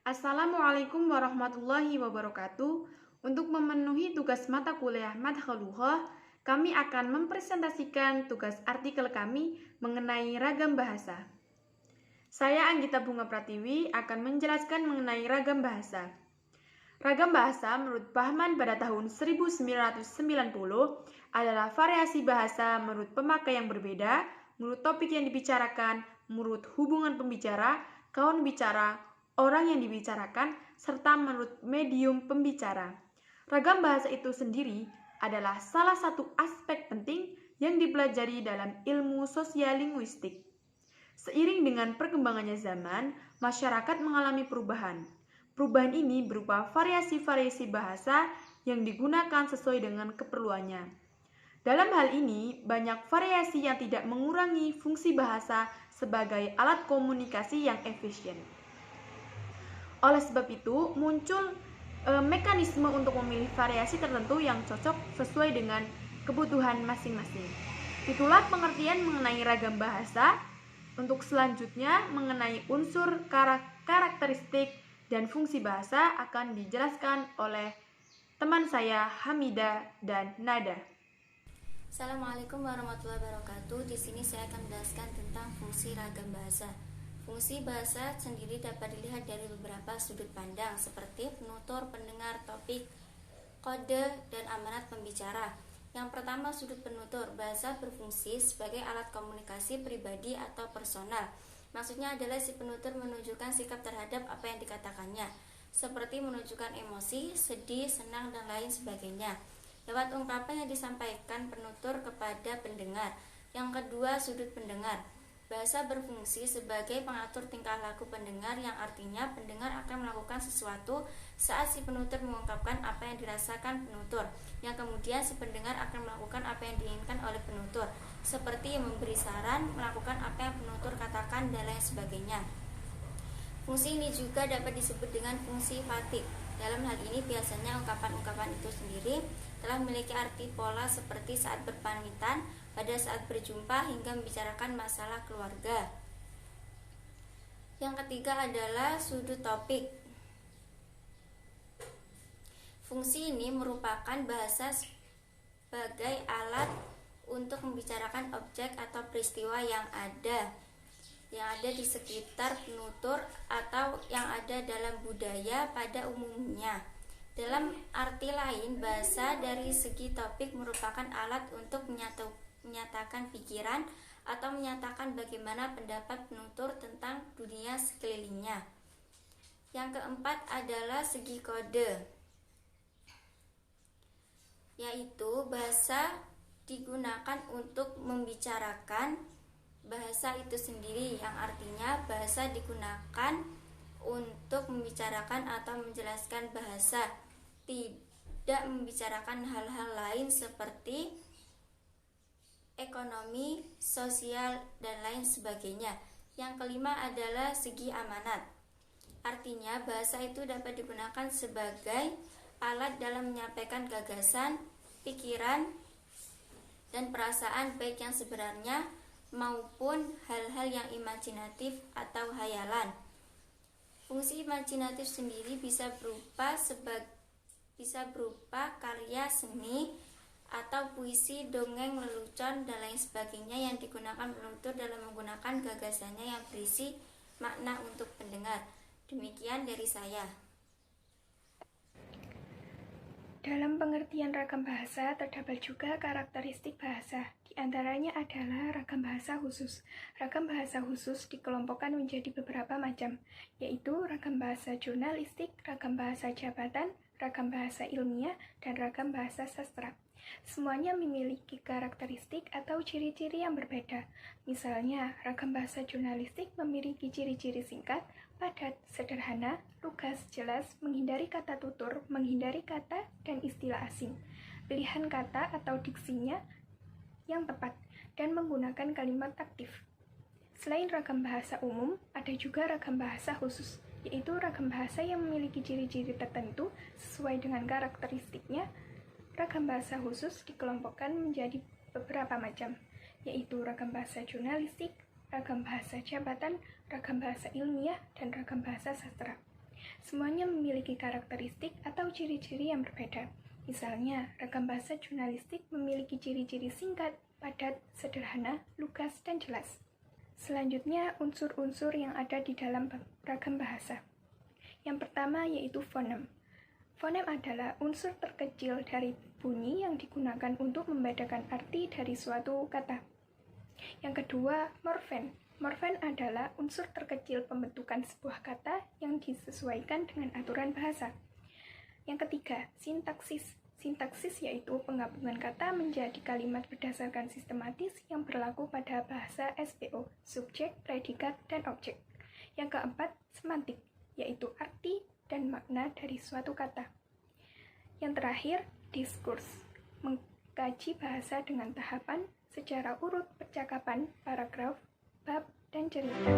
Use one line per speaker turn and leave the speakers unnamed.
Assalamualaikum warahmatullahi wabarakatuh. Untuk memenuhi tugas mata kuliah Madkhal Lughah, kami akan mempresentasikan tugas artikel kami mengenai ragam bahasa. Saya Anggita Bunga Pratiwi akan menjelaskan mengenai ragam bahasa. Ragam bahasa menurut Bahman pada tahun 1990 adalah variasi bahasa menurut pemakai yang berbeda, menurut topik yang dibicarakan, menurut hubungan pembicara, kawan bicara, orang yang dibicarakan, serta menurut medium pembicara. Ragam bahasa itu sendiri adalah salah satu aspek penting yang dipelajari dalam ilmu sosial linguistik. Seiring dengan perkembangannya zaman, masyarakat mengalami perubahan. Perubahan ini berupa variasi-variasi bahasa yang digunakan sesuai dengan keperluannya. Dalam hal ini, banyak variasi yang tidak mengurangi fungsi bahasa sebagai alat komunikasi yang efisien. Oleh sebab itu, muncul mekanisme untuk memilih variasi tertentu yang cocok sesuai dengan kebutuhan masing-masing. Itulah pengertian mengenai ragam bahasa. Untuk selanjutnya, mengenai unsur karakteristik dan fungsi bahasa akan dijelaskan oleh teman saya Hamida dan Nada.
Assalamualaikum warahmatullahi wabarakatuh. Di sini saya akan menjelaskan tentang fungsi ragam bahasa. Fungsi bahasa sendiri dapat dilihat dari beberapa sudut pandang seperti penutur, pendengar, topik, kode, dan amanat pembicara. Yang pertama, sudut penutur. Bahasa berfungsi sebagai alat komunikasi pribadi atau personal. Maksudnya adalah si penutur menunjukkan sikap terhadap apa yang dikatakannya, seperti menunjukkan emosi, sedih, senang, dan lain sebagainya lewat ungkapan yang disampaikan penutur kepada pendengar. Yang kedua, sudut pendengar. Bahasa berfungsi sebagai pengatur tingkah laku pendengar, yang artinya pendengar akan melakukan sesuatu saat si penutur mengungkapkan apa yang dirasakan penutur, yang kemudian si pendengar akan melakukan apa yang diinginkan oleh penutur, seperti memberi saran, melakukan apa yang penutur katakan, dan lain sebagainya. Fungsi ini juga dapat disebut dengan fungsi fatik. Dalam hal ini biasanya ungkapan-ungkapan itu sendiri telah memiliki arti pola seperti saat berpamitan, pada saat berjumpa, hingga membicarakan masalah keluarga. Yang ketiga adalah sudut topik. Fungsi ini merupakan bahasa sebagai alat untuk membicarakan objek atau peristiwa yang ada di sekitar penutur atau yang ada dalam budaya pada umumnya. Dalam arti lain, bahasa dari segi topik merupakan alat untuk menyatakan pikiran atau menyatakan bagaimana pendapat penutur tentang dunia sekelilingnya. Yang keempat adalah segi kode, yaitu bahasa digunakan untuk membicarakan bahasa itu sendiri, yang artinya bahasa digunakan untuk membicarakan atau menjelaskan bahasa, tidak membicarakan hal-hal lain seperti ekonomi, sosial, dan lain sebagainya. Yang kelima adalah segi amanat. Artinya bahasa itu dapat digunakan sebagai alat dalam menyampaikan gagasan, pikiran, dan perasaan baik yang sebenarnya maupun hal-hal yang imajinatif atau hayalan. Fungsi imajinatif sendiri bisa berupa karya seni atau puisi, dongeng, lelucon, dan lain sebagainya yang digunakan penutur dalam menggunakan gagasannya yang berisi makna untuk pendengar. Demikian dari saya.
Dalam pengertian ragam bahasa, terdapat juga karakteristik bahasa. Di antaranya adalah ragam bahasa khusus. Ragam bahasa khusus dikelompokkan menjadi beberapa macam, yaitu ragam bahasa jurnalistik, ragam bahasa jabatan, ragam bahasa ilmiah, dan ragam bahasa sastra. Semuanya memiliki karakteristik atau ciri-ciri yang berbeda. Misalnya, ragam bahasa jurnalistik memiliki ciri-ciri singkat, padat, sederhana, lugas, jelas, menghindari kata tutur, menghindari kata dan istilah asing, pilihan kata atau diksinya yang tepat, dan menggunakan kalimat aktif. Selain ragam bahasa umum, ada juga ragam bahasa khusus, yaitu ragam bahasa yang memiliki ciri-ciri tertentu sesuai dengan karakteristiknya. Ragam bahasa khusus dikelompokkan menjadi beberapa macam, yaitu ragam bahasa jurnalistik, ragam bahasa jabatan, ragam bahasa ilmiah, dan ragam bahasa sastra. Semuanya memiliki karakteristik atau ciri-ciri yang berbeda. Misalnya, ragam bahasa jurnalistik memiliki ciri-ciri singkat, padat, sederhana, lugas, dan jelas. Selanjutnya, unsur-unsur yang ada di dalam ragam bahasa. Yang pertama yaitu fonem. Fonem adalah unsur terkecil dari bunyi yang digunakan untuk membedakan arti dari suatu kata. Yang kedua, morfen. Morfen adalah unsur terkecil pembentukan sebuah kata yang disesuaikan dengan aturan bahasa. Yang ketiga, sintaksis. Sintaksis yaitu penggabungan kata menjadi kalimat berdasarkan sistematis yang berlaku pada bahasa SPO, subjek, predikat, dan objek. Yang keempat, semantik, yaitu arti dan makna dari suatu kata. Yang terakhir, diskurs, mengkaji bahasa dengan tahapan secara urut percakapan, paragraf, bab, dan cerita.